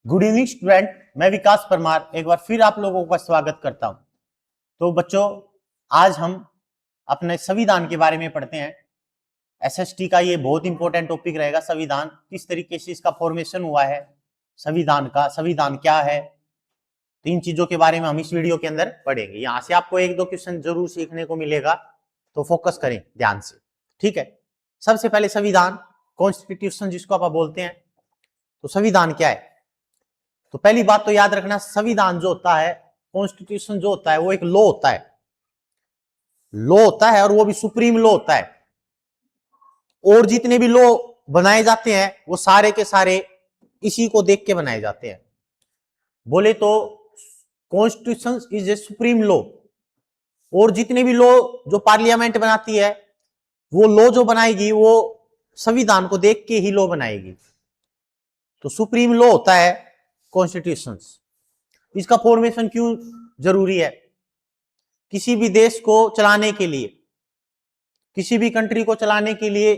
Good evening student, मैं विकास परमार एक बार फिर आप लोगों का स्वागत करता हूं। तो बच्चों, आज हम अपने संविधान के बारे में पढ़ते हैं। एसएसटी का ये बहुत इंपॉर्टेंट टॉपिक रहेगा। संविधान किस तरीके से इसका फॉर्मेशन हुआ है, संविधान क्या है, तो इन चीजों के बारे में हम इस वीडियो के अंदर पढ़ेंगे। यहां से आपको एक दो क्वेश्चन जरूर सीखने को मिलेगा, तो फोकस करें ध्यान से, ठीक है। सबसे पहले संविधान, कॉन्स्टिट्यूशन जिसको आप बोलते हैं, तो संविधान क्या है। तो पहली बात तो याद रखना, संविधान जो होता है, कॉन्स्टिट्यूशन जो होता है, वो एक लॉ होता है। लॉ होता है और वो भी सुप्रीम लॉ होता है। और जितने भी लॉ बनाए जाते हैं वो सारे के सारे इसी को देख के बनाए जाते हैं। बोले तो constitution is a supreme law. और जितने भी लॉ जो पार्लियामेंट बनाती है, वो लॉ जो बनाएगी वो संविधान को देख के ही लॉ बनाएगी। तो सुप्रीम लॉ होता है कॉन्स्टिट्यूशन। इसका फॉर्मेशन क्यों जरूरी है? किसी भी देश को चलाने के लिए, किसी भी कंट्री को चलाने के लिए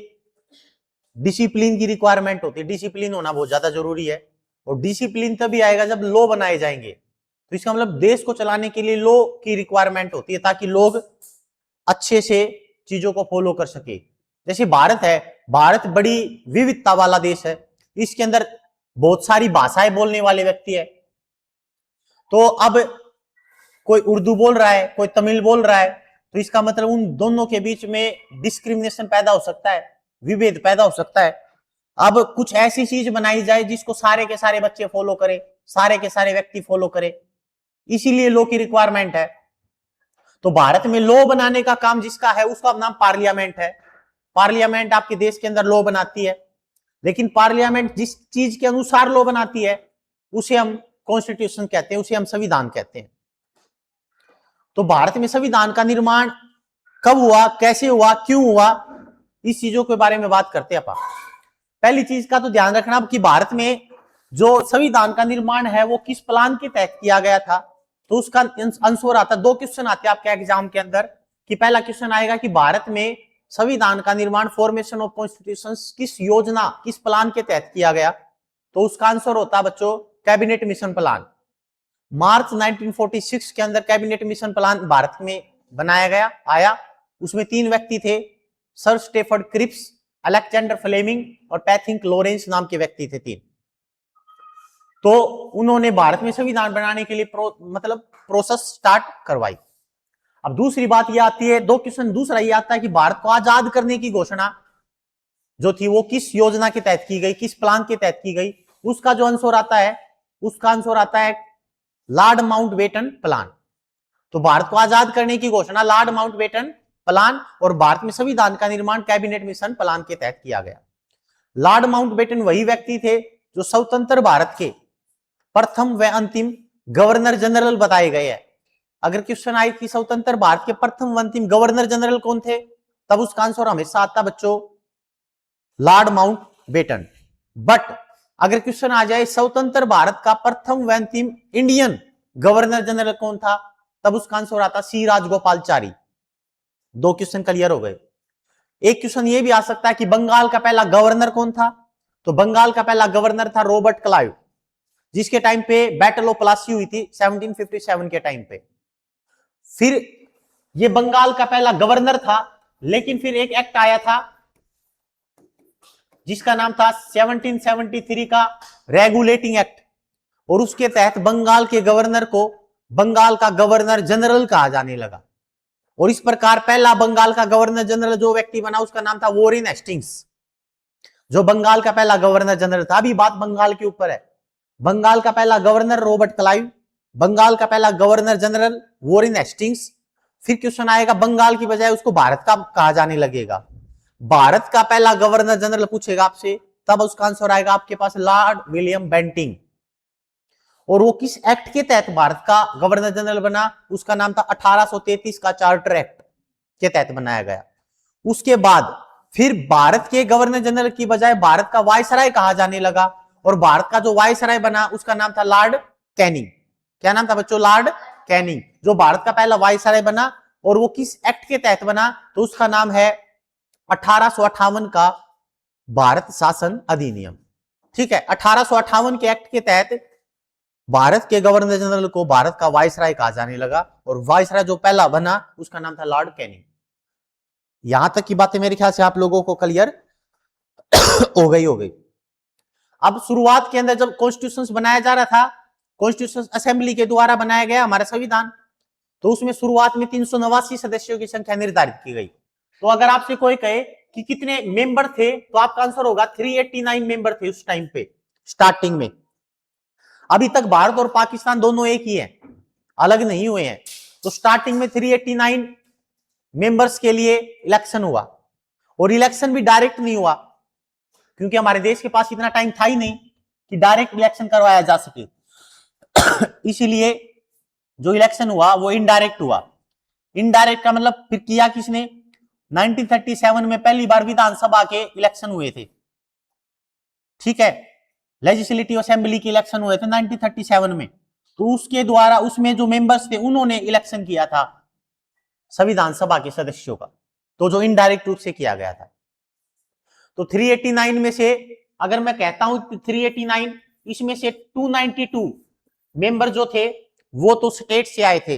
डिसिप्लिन की रिक्वायरमेंट होती है। डिसिप्लिन होना बहुत ज्यादा जरूरी है। और डिसिप्लिन तभी आएगा जब लॉ बनाए जाएंगे। तो इसका मतलब देश को चलाने के लिए लॉ की रिक्वायरमेंट होती है, ताकि लोग अच्छे से चीजों को फॉलो कर सके। जैसे भारत है, भारत बड़ी विविधता वाला देश है। इसके अंदर बहुत सारी भाषाएं बोलने वाले व्यक्ति है। तो अब कोई उर्दू बोल रहा है, कोई तमिल बोल रहा है, तो इसका मतलब उन दोनों के बीच में डिस्क्रिमिनेशन पैदा हो सकता है, विभेद पैदा हो सकता है। अब कुछ ऐसी चीज बनाई जाए जिसको सारे के सारे बच्चे फॉलो करें, सारे के सारे व्यक्ति फॉलो करें, इसीलिए लॉ की रिक्वायरमेंट है। तो भारत में लॉ बनाने का काम जिसका है उसका नाम पार्लियामेंट है। पार्लियामेंट आपके देश के अंदर लॉ बनाती है, लेकिन पार्लियामेंट जिस चीज के अनुसार लॉ बनाती है उसे हम कॉन्स्टिट्यूशन कहते हैं, उसे हम संविधान कहते हैं। तो भारत में संविधान का निर्माण कब हुआ, कैसे हुआ, क्यों हुआ, इस चीजों के बारे में बात करते हैं अपन। पहली चीज का तो ध्यान रखना कि भारत में जो संविधान का निर्माण है वो किस प्लान के तहत किया गया था। तो उसका आंसर आता है, दो क्वेश्चन आते हैं आपके एग्जाम के अंदर। कि पहला क्वेश्चन आएगा कि भारत में संविधान का निर्माण, फॉर्मेशन ऑफ कॉन्स्टिट्यूशन, किस योजना, किस प्लान के तहत किया गया। तो उसका आंसर होता है बच्चों कैबिनेट मिशन प्लान। मार्च 1946 के अंदर कैबिनेट मिशन प्लान भारत में बनाया गया आया। उसमें 3 व्यक्ति थे, sir Stafford Cripps, Alexander Fleming और पैथिंक लॉरेंस नाम के व्यक्ति थे 3। तो उन्होंने भारत में संविधान बनाने के लिए प्रोसेस स्टार्ट करवाई। अब दूसरी बात यह आती है, दो क्वेश्चन दूसरा ये आता है कि भारत को आजाद करने की घोषणा जो थी वो किस योजना के तहत की गई, किस प्लान के तहत की गई। उसका जो आंसर आता है, उसका आंसर आता है लॉर्ड माउंटबेटन प्लान। तो भारत को आजाद करने की घोषणा लॉर्ड माउंटबेटन प्लान और भारत में संविधान का निर्माण कैबिनेट मिशन प्लान के तहत किया गया। लॉर्ड माउंटबेटन वही व्यक्ति थे जो स्वतंत्र भारत के प्रथम व अंतिम गवर्नर जनरल बताए गए हैं। अगर क्वेश्चन आए कि स्वतंत्र भारत के प्रथम व अंतिम गवर्नर जनरल कौन थे, तब उसका आंसर हमेशा आता बच्चों लॉर्ड माउंटबेटन। बट अगर क्वेश्चन आ जाए स्वतंत्र भारत का प्रथम व अंतिम इंडियन गवर्नर जनरल कौन था, तब उसका आंसर आता सी राजगोपालचारी। 2 क्वेश्चन क्लियर हो गए। एक क्वेश्चन ये भी आ सकता है कि बंगाल का पहला गवर्नर कौन था। तो बंगाल का पहला गवर्नर था रॉबर्ट क्लाइव, जिसके टाइम पे बैटल ऑफ प्लासी हुई थी 1757 के टाइम पे। फिर ये बंगाल का पहला गवर्नर था, लेकिन फिर एक एक्ट आया था जिसका नाम था 1773 का रेगुलेटिंग एक्ट, और उसके तहत बंगाल के गवर्नर को बंगाल का गवर्नर जनरल कहा जाने लगा। और इस प्रकार पहला बंगाल का गवर्नर जनरल जो व्यक्ति बना उसका नाम था वॉरेन हेस्टिंग्स, जो बंगाल का पहला गवर्नर जनरल था। अभी बात बंगाल के ऊपर है। बंगाल का पहला गवर्नर रॉबर्ट क्लाइव, बंगाल का पहला गवर्नर जनरल वॉरेन हेस्टिंग्स। फिर क्वेश्चन आएगा बंगाल की बजाय उसको भारत का कहा जाने लगेगा। भारत का पहला गवर्नर जनरल पूछेगा आपसे, तब उसका आंसर आएगा आपके पास लॉर्ड विलियम बेंटिंग। और वो किस एक्ट के तहत भारत का गवर्नर जनरल बना, उसका नाम था 1833 का चार्टर एक्ट के तहत बनाया गया। उसके बाद फिर भारत के गवर्नर जनरल की बजाय भारत का वायसराय कहा जाने लगा, और भारत का जो वायसराय बना उसका नाम था लॉर्ड कैनिंग। क्या नाम था बच्चों? लॉर्ड कैनिंग, जो भारत का पहला वायसराय बना। और वो किस एक्ट के तहत बना, तो उसका नाम है 1858 का भारत शासन अधिनियम। ठीक है, 1858 के एक्ट के तहत भारत के गवर्नर जनरल को भारत का वायसराय कहा जाने लगा, और वायसराय जो पहला बना उसका नाम था लॉर्ड कैनिंग। यहां तक की बातें मेरे ख्याल से आप लोगों को क्लियर हो गई। अब शुरुआत के अंदर जब कॉन्स्टिट्यूशन बनाया जा रहा था, कॉन्स्टिट्यूशन असेंबली के द्वारा बनाया गया हमारा संविधान, तो उसमें शुरुआत में 389 सदस्यों की संख्या निर्धारित की गई। तो अगर आपसे कोई कहे कि कितने मेंबर थे, तो आपका आंसर होगा 389 मेंबर थे उस टाइम पे स्टार्टिंग में। अभी तक भारत और पाकिस्तान दोनों एक ही है, अलग नहीं हुए हैं। तो स्टार्टिंग में 389 मेंबर्स के लिए इलेक्शन हुआ, और इलेक्शन भी डायरेक्ट नहीं हुआ, क्योंकि हमारे देश के पास इतना टाइम था ही नहीं कि डायरेक्ट इलेक्शन करवाया जा सके। इसीलिए जो इलेक्शन हुआ वो इनडायरेक्ट हुआ। इनडायरेक्ट का मतलब फिर किया किसने? 1937 में पहली बार विधानसभा के इलेक्शन हुए थे, ठीक है, लेजिस्लेटिव असेंबली के इलेक्शन हुए थे 1937 में। तो उसके द्वारा उसमें जो मेंबर्स थे उन्होंने इलेक्शन किया था संविधान सभा के सदस्यों का, तो जो इनडायरेक्ट रूप से किया गया था। तो 389 में से अगर मैं कहता हूं 389, इसमें से 292 मेंबर जो थे वो तो स्टेट से आए थे,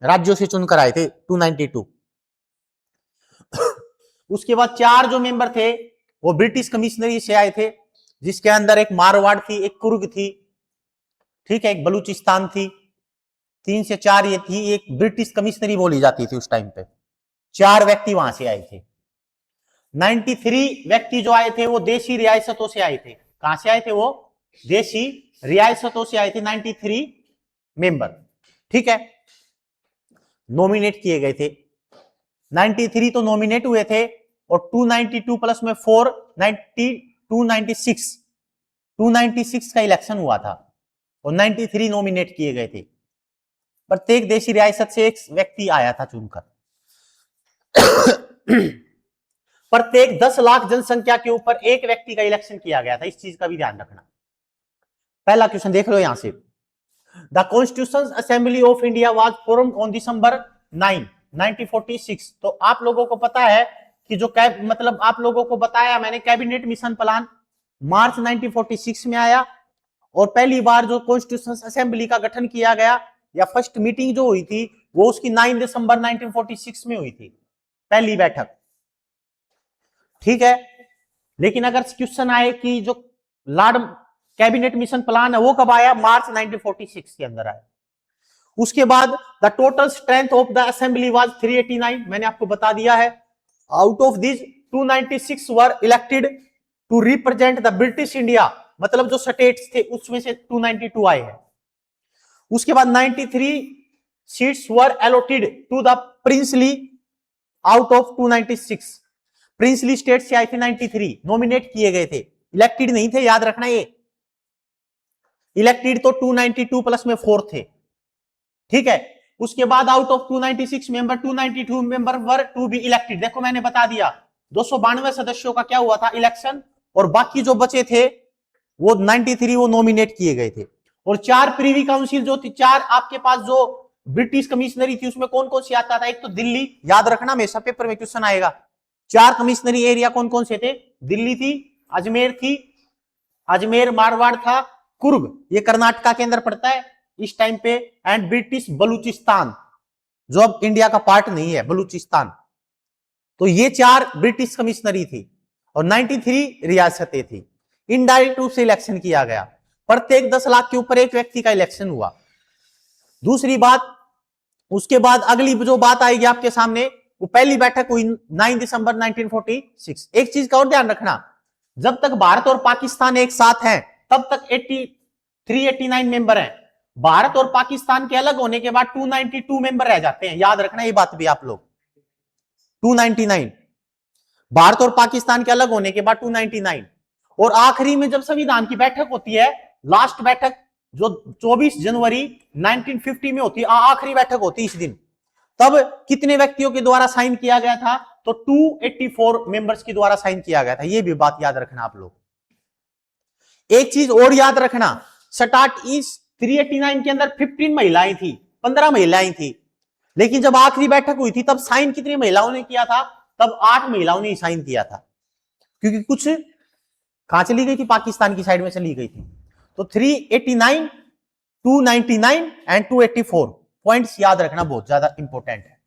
राज्यों से चुनकर आए थे 292। उसके बाद 4 जो मेंबर थे वो ब्रिटिश कमिश्नरी से आए थे, जिसके अंदर एक मारवाड़ थी, एक कुर्ग थी, ठीक है, एक बलूचिस्तान थी। 3 से 4 ये थी, एक ब्रिटिश कमिश्नरी बोली जाती थी उस टाइम पे। 4 व्यक्ति वहां से आए थे। 93 व्यक्ति जो आए थे वो देशी रियासतों से आए थे। कहां से आए थे? वो देशी रियासतों से आए थे 93 मेंबर, ठीक है, नॉमिनेट किए गए थे। 93 तो नॉमिनेट हुए थे, और 292 प्लस में 4 296 का इलेक्शन हुआ था, और 93 नॉमिनेट किए गए थे। प्रत्येक देशी रियासत से एक व्यक्ति आया था चुनकर। प्रत्येक 10 लाख जनसंख्या के ऊपर एक व्यक्ति का इलेक्शन किया गया था, इस चीज का भी ध्यान रखना। पहला क्वेश्चन देख लो यहां से। The constitution assembly of India was formed on December 9, 1946। तो आप लोगों को पता है कि जो मतलब आप लोगों को बताया मैंने, कैबिनेट मिशन प्लान मार्च 1946 में आया, और पहली बार जो कॉन्स्टिट्यूशन असेंबली का गठन किया गया या फर्स्ट मीटिंग जो हुई थी वो उसकी 9 दिसंबर 1946 में हुई थी, पहली बैठक, ठीक है। लेकिन अगर क्वेश्चन आए कि जो लॉर्ड कैबिनेट मिशन प्लान है वो कब आया? मार्च 1946 के अंदर आया। उसके बाद the total strength of the assembly was 389, मैंने आपको बता दिया है। Out of this 296 were elected to represent the British India, मतलब जो स्टेट्स थे उसमें से 292 आए हैं। उसके बाद 93 seats were allotted to the princely out of 296। Princely state से आए थे 93, नॉमिनेट किए गए थे, इलेक्टेड नहीं थे, याद रखना। ये इलेक्टेड तो 292 प्लस में 4 थे, ठीक है। उसके बाद out of 296 member 292 member were to be elected. देखो मैंने बता दिया 292 सदस्यों का क्या हुआ था? इलेक्शन, और बाकी जो बचे थे वो 93 वो नॉमिनेट किए गए थे। और 4 प्रीवी काउंसिल जो थी, 4 आपके पास जो ब्रिटिश कमिश्नरी थी उसमें कौन कौन सी आता था? एक तो दिल्ली, याद रखना हमेशा पेपर में क्वेश्चन आएगा। 4 कमिश्नरी एरिया कौन कौन से थे? दिल्ली थी, अजमेर थी, अजमेर मारवाड़ था, कुर्ग ये कर्नाटका के अंदर पड़ता है इस टाइम पे, एंड ब्रिटिश बलूचिस्तान जो अब इंडिया का पार्ट नहीं है, बलूचिस्तान। तो ये 4 ब्रिटिश कमिश्नरी थी और 93 रियासतें थी। इनडायरेक्ट रूप से इलेक्शन किया गया, प्रत्येक 10 लाख के ऊपर एक व्यक्ति का इलेक्शन हुआ। दूसरी बात, उसके बाद अगली जो बात आएगी आपके सामने, वो पहली बैठक हुई 9 दिसंबर 1946। एक चीज का और ध्यान रखना, जब तक भारत और पाकिस्तान एक साथ हैं तब तक 389 मेंबर हैं। भारत और पाकिस्तान के अलग होने के बाद 292 मेंबर रह जाते हैं, याद रखना ये बात भी आप लोग। 299 भारत और पाकिस्तान के अलग होने के बाद 299, और आखिरी में जब संविधान की बैठक होती है, लास्ट बैठक जो 24 जनवरी 1950 में होती है, आखिरी बैठक होती है इस दिन, तब कितने व्यक्तियों के द्वारा साइन किया गया था? तो 284 मेंबर्स के द्वारा साइन किया गया था। यह भी बात याद रखना आप लोग। एक चीज और याद रखना, स्टार्ट इस 389 के अंदर 15 महिलाएं थी, 15 महिलाएं थी, लेकिन जब आखिरी बैठक हुई थी तब साइन कितनी महिलाओं ने किया था? तब 8 महिलाओं ने साइन किया था, क्योंकि कुछ कहां चली गई थी? पाकिस्तान की साइड में चली गई थी। तो 389 299 एंड 284 पॉइंट्स याद रखना बहुत ज्यादा इंपॉर्टेंट है।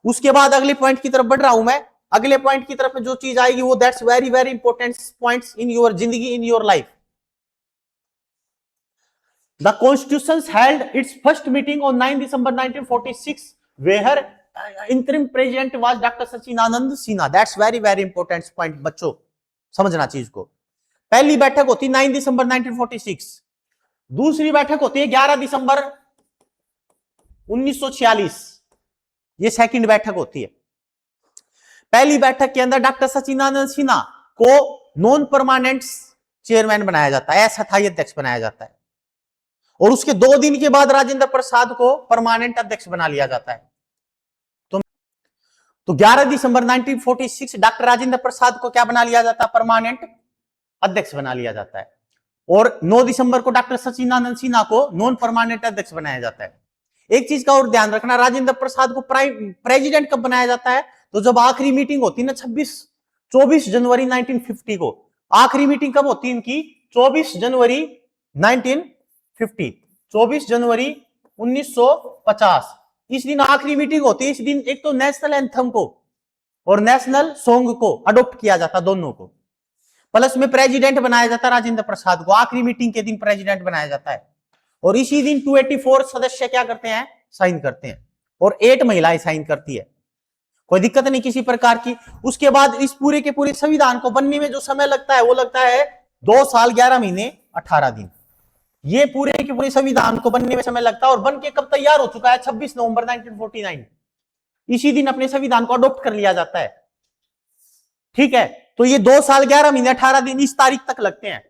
उसके बाद अगले पॉइंट की तरफ बढ़ रहा हूं मैं। अगले पॉइंट की तरफ जो चीज आएगी वो that's very very important points in your जिंदगी, in your life. The constitution held its first meeting on 9 December 1946 where interim president was doctor Sachchidananda Sinha. That's very very important point बच्चों, समझना चीज को। पहली बैठक होती है 9 दिसंबर 1946, दूसरी बैठक होती है 11 दिसंबर 1946, ये सेकंड बैठक होती है। पहली बैठक के अंदर डॉक्टर सचिदानंद सिन्हा को नॉन परमानेंट चेयरमैन बनाया जाता है, अस्थायी अध्यक्ष बनाया जाता है, और उसके 2 दिन के बाद राजेंद्र प्रसाद को परमानेंट अध्यक्ष बना लिया जाता है। तो 11 दिसंबर 1946 डॉक्टर राजेंद्र प्रसाद को क्या बना लिया जाता है? परमानेंट अध्यक्ष बना लिया जाता है। और 9 दिसंबर को डॉक्टर सचिदानंद सिन्हा को नॉन परमानेंट अध्यक्ष बनाया जाता है। एक चीज का और ध्यान रखना, राजेंद्र प्रसाद को प्रेसिडेंट कब बनाया जाता है? तो जब आखिरी मीटिंग होती है ना 24 जनवरी 1950 को, आखिरी मीटिंग कब होती है इनकी? 24 जनवरी 1950, 24 जनवरी 1950, इस दिन आखिरी मीटिंग होती है। इस दिन एक तो नेशनल एंथम को और नेशनल सॉन्ग को अडॉप्ट किया जाता, दोनों को, प्लस में प्रेसिडेंट बनाया जाता राजेंद्र प्रसाद को, आखिरी मीटिंग के दिन प्रेसिडेंट बनाया जाता है। और इसी दिन 284 सदस्य क्या करते हैं? साइन करते हैं, और 8 महिलाएं साइन करती है। कोई दिक्कत नहीं किसी प्रकार की। उसके बाद इस पूरे के पूरे संविधान को बनने में जो समय लगता है वो लगता है 2 साल 11 महीने 18 दिन। ये पूरे के पूरे संविधान को बनने में समय लगता है, और बन के कब तैयार हो चुका है? 26 नवंबर 1949, इसी दिन अपने संविधान को अडॉप्ट कर लिया जाता है। ठीक है, तो ये 2 साल 11 महीने 18 दिन इस तारीख तक लगते हैं,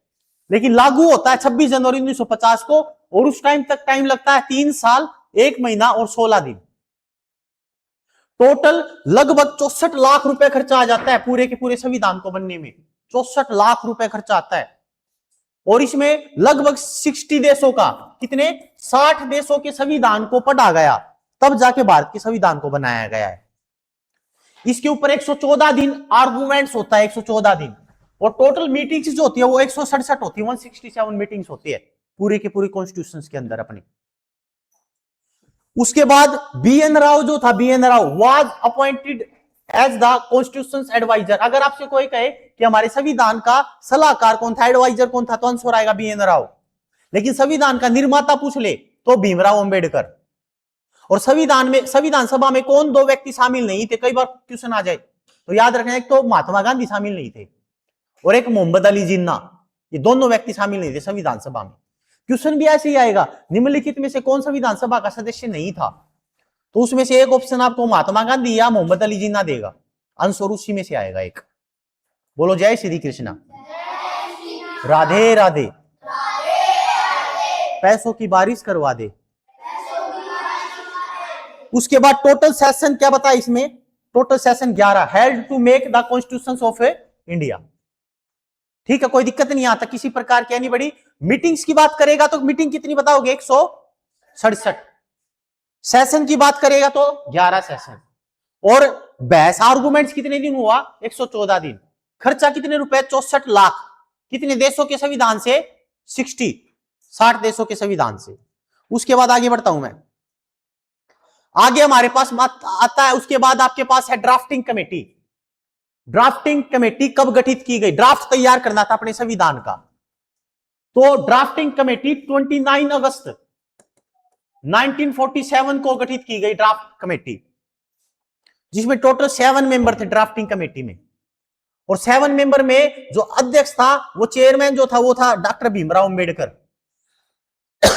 लेकिन लागू होता है 26 जनवरी 1950 को, और उस टाइम तक टाइम लगता है 3 साल 1 महीना और 16 दिन। टोटल लगभग 64 लाख रुपए खर्चा आ जाता है पूरे के पूरे संविधान को बनने में, 64 लाख रुपए खर्चा आता है। और इसमें लगभग 60 देशों का, कितने? 60 देशों के संविधान को पढ़ा गया, तब जाके भारत के संविधान को बनाया गया है। इसके ऊपर 114 दिन आर्गुमेंट्स होता है, 114 दिन। और टोटल मीटिंग्स जो होती है वो 167 होती है, 167 मीटिंग्स होती है पूरे के पूरे कॉन्स्टिट्यूशन के अंदर अपने। उसके बाद बी.एन. राव जो था, B N. Rau was appointed as the constitution adviser. अगर आपसे कोई कहे कि हमारे संविधान का सलाहकार कौन था, एडवाइजर कौन था, तो आंसर आएगा बी.एन. राव। लेकिन संविधान का निर्माता पूछ ले तो भीमराव अंबेडकर। और संविधान सभा में कौन 2 व्यक्ति शामिल नहीं थे? कई बार क्वेश्चन आ जाए तो याद रखना, एक तो महात्मा गांधी शामिल नहीं थे और एक मोहम्मद अली जिन्ना, ये दोनों व्यक्ति शामिल नहीं थे संविधान सभा में। क्वेश्चन भी ऐसे ही आएगा, निम्नलिखित में से कौन संविधान सभा का सदस्य नहीं था? तो उसमें से एक ऑप्शन आपको महात्मा गांधी या मोहम्मद अली जिन्ना देगा, आंसर उसी में से आएगा एक। बोलो जय श्री कृष्णा, राधे राधे, पैसों की बारिश करवा दे। उसके बाद टोटल सेशन क्या बताया इसमें? Total session 11 held to make the constitution of India. ठीक है, कोई दिक्कत नहीं आता किसी प्रकार की। यानी बड़ी मीटिंग्स की बात करेगा तो मीटिंग कितनी बताओगे? 167। सेशन की बात करेगा तो 11 सेशन। और बहस आर्गुमेंट्स कितने दिन हुआ? 114 दिन। खर्चा कितने रुपए? 64 लाख। कितने देशों के संविधान से? 60 देशों के संविधान से। उसके बाद आगे बढ़ता हूं मैं, आगे हमारे पास आता है, उसके बाद आपके पास है ड्राफ्टिंग कमेटी। ड्राफ्टिंग कमेटी कब गठित की गई? ड्राफ्ट तैयार करना था अपने संविधान का, तो ड्राफ्टिंग कमेटी 29 अगस्त 1947 को गठित की गई ड्राफ्ट कमेटी, जिसमें टोटल 7 मेंबर थे ड्राफ्टिंग कमेटी में। और 7 मेंबर में जो अध्यक्ष था, वो चेयरमैन जो था वो था डॉक्टर भीमराव अंबेडकर।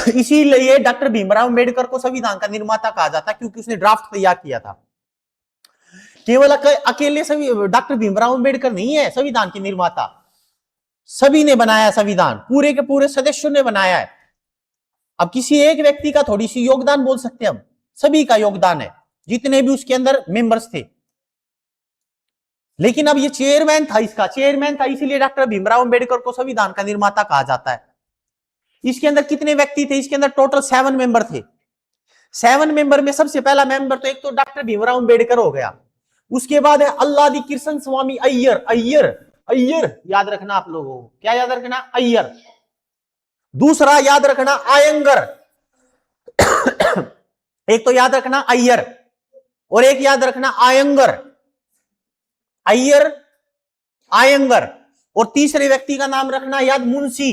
इसीलिए डॉक्टर भीमराव अंबेडकर को संविधान का निर्माता कहा जाता, क्योंकि उसने ड्राफ्ट तैयार किया था। केवल अकेले डॉक्टर भीमराव अंबेडकर नहीं है संविधान के निर्माता, सभी ने बनाया संविधान, पूरे के पूरे सदस्यों ने बनाया है। अब किसी एक व्यक्ति का थोड़ी सी योगदान बोल सकते हैं हम, सभी का योगदान है, जितने भी उसके अंदर मेंबर्स थे। लेकिन अब ये चेयरमैन था, इसका चेयरमैन था, इसीलिए डॉक्टर भीमराव अंबेडकर को संविधान का निर्माता कहा जाता है। इसके अंदर कितने व्यक्ति थे? इसके अंदर टोटल 7 मेंबर थे। 7 मेंबर में सबसे पहला मेंबर तो एक तो डॉक्टर भीमराव अंबेडकर हो गया। उसके बाद है अल्लादी कृष्ण स्वामी अय्यर। अय्यर, अय्यर याद रखना आप लोगों को, क्या याद रखना? अय्यर। दूसरा याद रखना आयंगर। एक तो याद रखना अय्यर और एक याद रखना आयंगर, अय्यर आयंगर, और तीसरे व्यक्ति का नाम रखना याद मुंशी,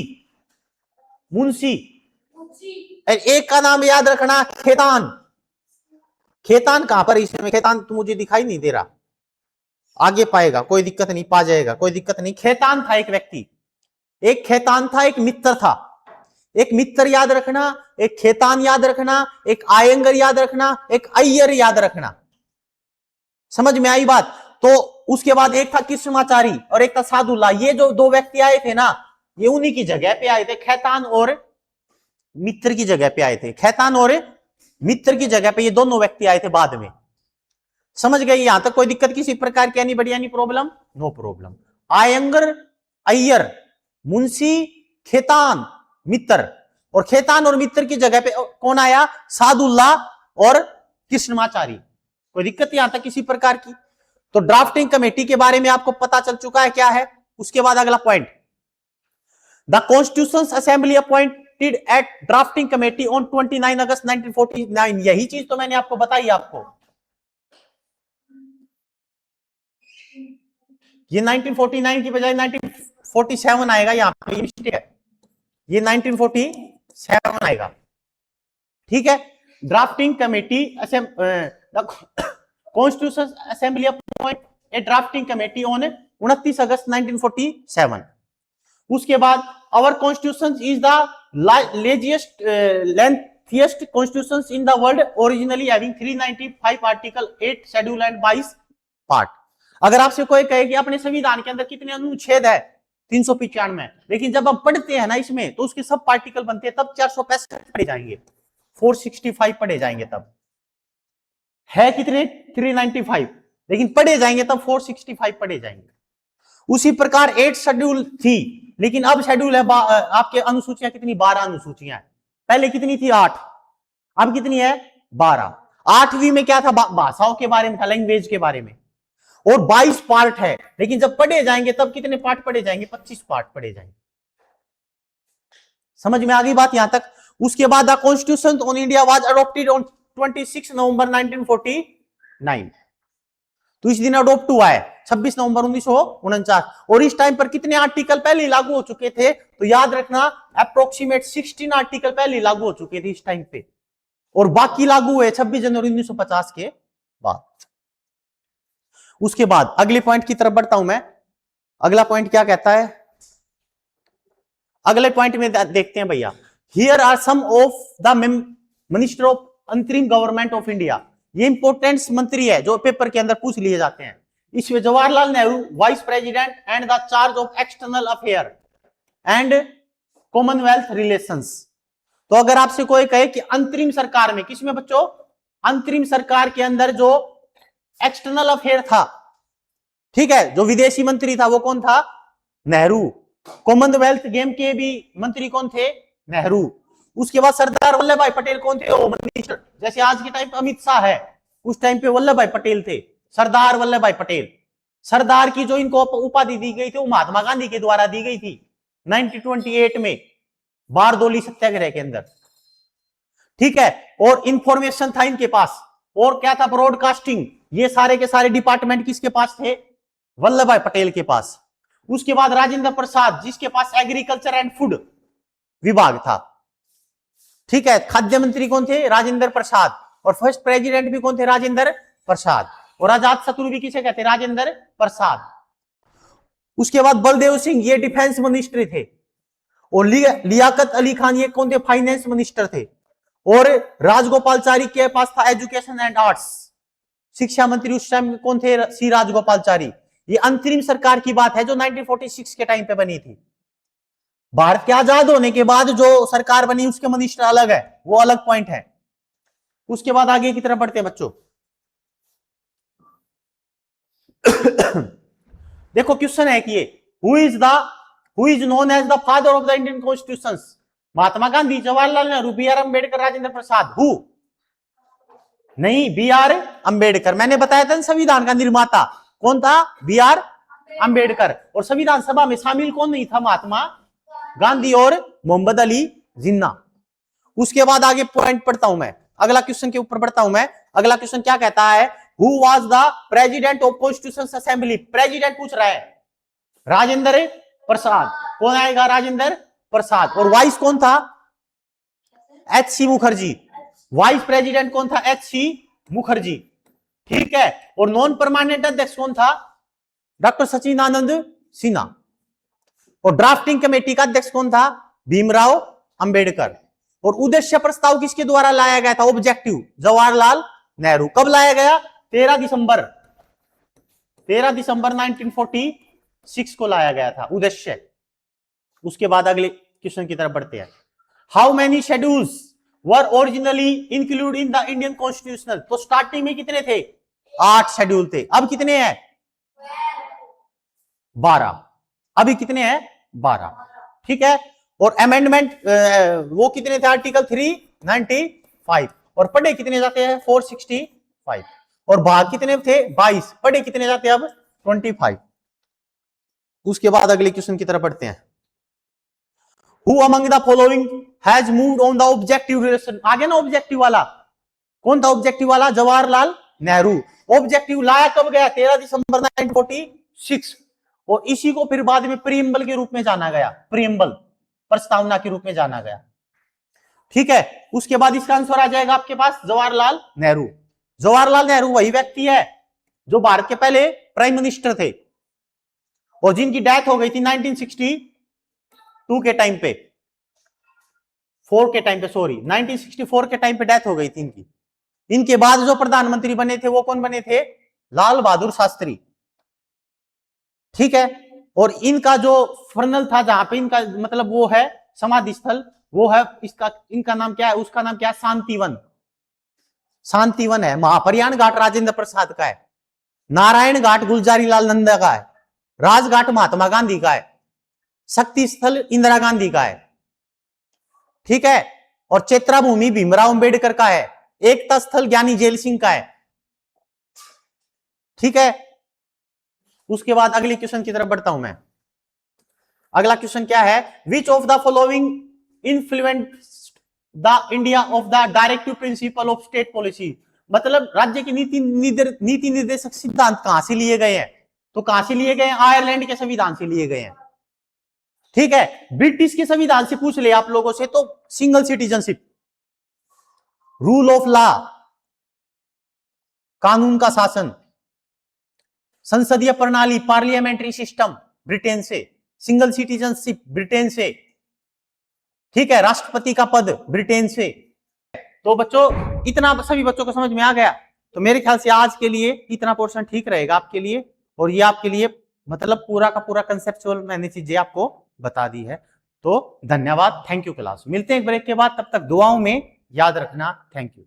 मुंशी। एक का नाम याद रखना खेतान। खेतान कहां पर इसमें, खेतान तो मुझे दिखाई नहीं दे रहा, आगे पाएगा कोई दिक्कत नहीं, पा जाएगा कोई दिक्कत नहीं। खेतान था एक व्यक्ति, एक खेतान था, एक मित्र था। एक मित्र याद रखना, एक खेतान याद रखना, एक आयंगर याद रखना, एक अय्यर याद रखना। समझ में आई बात? तो उसके बाद एक था कृष्णाचारी और एक था सादुल्ला। ये जो दो व्यक्ति आए थे ना, ये उन्हीं की जगह पे आए थे, खेतान और मित्र की जगह पे आए थे। खेतान और मित्र की जगह पे ये दोनों व्यक्ति आए थे बाद में। समझ गए यहां तक? कोई दिक्कत किसी प्रकार की? Any any problem? No problem. Ayyangar, Iyer, Munshi, Khaitan, Mitra. और खेतान और मित्र की जगह पे कौन आया? सादुल्ला और कृष्णमाचारी। कोई दिक्कत यहां तक किसी प्रकार की? तो ड्राफ्टिंग कमेटी के बारे में आपको पता चल चुका है क्या है। उसके बाद अगला point, the constitution assembly appointed at drafting committee on 29 August 1949। यही चीज तो मैंने आपको बताई आपको। ये 1949 की बजाय 1947 आएगा, यहां पे मिस्टेक है, ये 1947 आएगा। ठीक है। Drafting committee constitution assembly appoint a drafting committee on 29 August 1947। उसके बाद our constitution is the lengthiest constitution in the world, originally having 395 article, 8 schedule and 22 part. अगर आपसे कोई कहे कि अपने संविधान के अंदर कितने अनुच्छेद है, 395, लेकिन जब हम पढ़ते हैं ना इसमें तो उसके सब पार्टिकल बनते हैं, तब 465 पढ़े जाएंगे, 465 पढ़े जाएंगे। तब है कितने? 395, लेकिन पढ़े जाएंगे तब 465 पढ़े जाएंगे। उसी प्रकार 8 शेड्यूल थी, लेकिन अब शेड्यूल है आपके अनुसूचियां कितनी? 12 अनुसूचियां हैं। पहले कितनी थी? 8। अब कितनी है? 12। 8वीं में क्या था? भाषाओं के बारे में था, लैंग्वेज के बारे में, और 22 पार्ट है। लेकिन जब पढ़े जाएंगे तब कितने पार्ट पढ़े जाएंगे? 25 पार्ट पढ़े जाएंगे। समझ में आ गई बात यहां तक? उसके बाद the constitution on India was adopted on 26 नवंबर 1949। तो इस दिन अडॉप्ट हुआ है 26 नवंबर 1949। और इस टाइम पर कितने आर्टिकल पहले लागू हो चुके थे? तो याद रखना अप्रोक्सीमेट 16 आर्टिकल पहले लागू हो चुके थे इस टाइम पे, और बाकी लागू हुए 26 जनवरी 1950 के बाद। उसके बाद अगले पॉइंट की तरफ बढ़ता हूं मैं। अगला पॉइंट क्या कहता है? अगले पॉइंट में देखते हैं भैया, here are some of the minister of अंतरिम गवर्नमेंट ऑफ इंडिया। ये इंपोर्टेंट मंत्री है जो पेपर के अंदर पूछ लिए जाते हैं। इसमें Jawaharlal Nehru vice president and the charge of external affair and Commonwealth relations. तो अगर आपसे कोई कहे कि अंतरिम सरकार में, किसमें बच्चों? अंतरिम सरकार के अंदर जो एक्सटर्नल अफेयर था, ठीक है, जो विदेशी मंत्री था वो कौन था? नेहरू। कॉमनवेल्थ गेम के भी मंत्री कौन थे? नेहरू। उसके बाद सरदार वल्लभ भाई पटेल कौन थे? Home minister. जैसे आज के टाइम पे अमित शाह है, उस टाइम पे वल्लभ भाई पटेल थे, सरदार वल्लभ भाई पटेल। सरदार की जो इनको उपाधि दी गई थी वो महात्मा गांधी के द्वारा दी गई थी 1928 में बारदोली सत्याग्रह के अंदर। ठीक है। और इंफॉर्मेशन था इनके पास, और क्या था? ब्रॉडकास्टिंग। ये सारे के सारे डिपार्टमेंट किसके पास थे? वल्लभ भाई पटेल के पास। उसके बाद राजेंद्र प्रसाद, जिसके पास एग्रीकल्चर एंड फूड विभाग था। ठीक है। खाद्य मंत्री कौन थे? राजेंद्र प्रसाद। और फर्स्ट प्रेसिडेंट भी कौन थे? राजेंद्र प्रसाद। और आजाद शत्रु भी किसे कहते? राजेंद्र प्रसाद। उसके बाद बलदेव सिंह, ये डिफेंस मिनिस्टर थे। और लियाकत अली खान, ये कौन थे? फाइनेंस मिनिस्टर थे। और राजगोपालचारी के पास था एजुकेशन एंड आर्ट्स, शिक्षा मंत्री उस टाइम कौन थे? सी राजगोपालचारी। ये अंतरिम सरकार की बात है जो 1946 के टाइम पे बनी थी। भारत के आजाद होने के बाद जो सरकार बनी उसके मिनिस्टर अलग है, वो अलग पॉइंट है। उसके बाद आगे की तरफ बढ़ते हैं बच्चों। देखो क्वेश्चन है कि ये who is known as the father of the Indian constitution? Mahatma Gandhi, Jawaharlal Nehru, B R Ambedkar, Rajendra Prasad. Who? नहीं, बी आर अम्बेडकर। मैंने बताया था संविधान का निर्माता कौन था? B R Ambedkar. और संविधान सभा में शामिल कौन नहीं था? महात्मा गांधी और मोहम्मद अली जिन्ना। उसके बाद आगे पॉइंट पढ़ता हूं मैं, अगला क्वेश्चन के ऊपर बढ़ता हूं मैं। अगला क्वेश्चन क्या कहता है, who was the president of constitution assembly. President पूछ रहा है, राजेंद्र प्रसाद। कौन आएगा, राजेंद्र प्रसाद। और वाइस कौन था, H C Mukherjee. Vice president कौन था, एच सी मुखर्जी। ठीक है। और नॉन परमानेंट अध्यक्ष कौन था, डॉक्टर सचिदानंद सिन्हा। और ड्राफ्टिंग कमेटी का अध्यक्ष कौन था, भीमराव अंबेडकर। और उद्देश्य प्रस्ताव किसके द्वारा लाया गया था, ऑब्जेक्टिव, जवाहरलाल नेहरू। कब लाया गया, 13 दिसंबर 1946 को लाया गया था उद्देश्य। उसके बाद अगले क्वेश्चन की तरफ बढ़ते हैं। How many schedules were originally include in the Indian constitutional. तो स्टार्टिंग में कितने थे, 8 शेड्यूल थे। अब कितने हैं, 12। अभी कितने हैं, 12। ठीक है। और अमेंडमेंट वो कितने थे, आर्टिकल 395। और पढ़े कितने जाते हैं, 465। और भाग कितने थे, 22। पढ़े कितने जाते हैं अब, 25। उसके बाद अगले क्वेश्चन की तरफ बढ़ते हैं। Who among the following has moved on the objective relation। आगे ना ऑब्जेक्टिव वाला, कौन था ऑब्जेक्टिव वाला, जवाहरलाल नेहरू। ऑब्जेक्टिव लाया कब गया, 13 दिसंबर 1946। और इसी को फिर बाद में प्रीएम्बल के रूप में जाना गया, प्रीएम्बल प्रस्तावना के रूप में जाना गया। ठीक है। उसके बाद इसका आंसर आ जाएगा आपके पास, जवाहरलाल नेहरू। जवाहरलाल नेहरू वही व्यक्ति है जो भारत के पहले प्राइम मिनिस्टर थे और जिनकी डेथ हो गई थी 1962 के टाइम पे, 1964 के टाइम पे डेथ हो गई थी इनकी। इनके बाद जो प्रधानमंत्री बने थे वो कौन बने थे, लाल बहादुर शास्त्री। ठीक है। और इनका जो फर्नल था, जहां पे इनका मतलब वो है समाधि स्थल, वो है इसका, इनका नाम क्या है, उसका नाम क्या है, शांतिवन। शांतिवन है। महाप्रयाण घाट राजेंद्र प्रसाद का है, नारायण घाट गुलजारी लाल नंदा का है, राजघाट महात्मा गांधी का है, शक्ति स्थल इंदिरा गांधी का है। ठीक है। और चैत्रा भूमि भीमराव अंबेडकर का है, एकता स्थल ज्ञानी जेल सिंह का है। ठीक है। उसके बाद अगले क्वेश्चन की तरफ बढ़ता हूं मैं। अगला क्वेश्चन क्या है, which of the following influenced the India of the directive principle of state policy. मतलब राज्य की नीति निर्देशक सिद्धांत कहां से लिए गए हैं, तो कहां से लिए गए हैं, आयरलैंड के संविधान से लिए गए हैं। ठीक है। ब्रिटिश के संविधान से पूछ ले आप लोगों से तो single citizenship, rule of law, कानून का शासन, संसदीय प्रणाली, पार्लियामेंट्री सिस्टम ब्रिटेन से, सिंगल सिटीजनशिप ब्रिटेन से। ठीक है। राष्ट्रपति का पद ब्रिटेन से। तो बच्चों इतना सभी बच्चों को समझ में आ गया। तो मेरे ख्याल से आज के लिए इतना पोर्शन ठीक रहेगा आपके लिए। और ये आपके लिए मतलब पूरा का पूरा कंसेप्चुअल मैंने चीजें आपको बता दी है। तो धन्यवाद, थैंक यू क्लास। मिलते हैं एक ब्रेक के बाद, तब तक दुआओं में याद रखना। Thank you.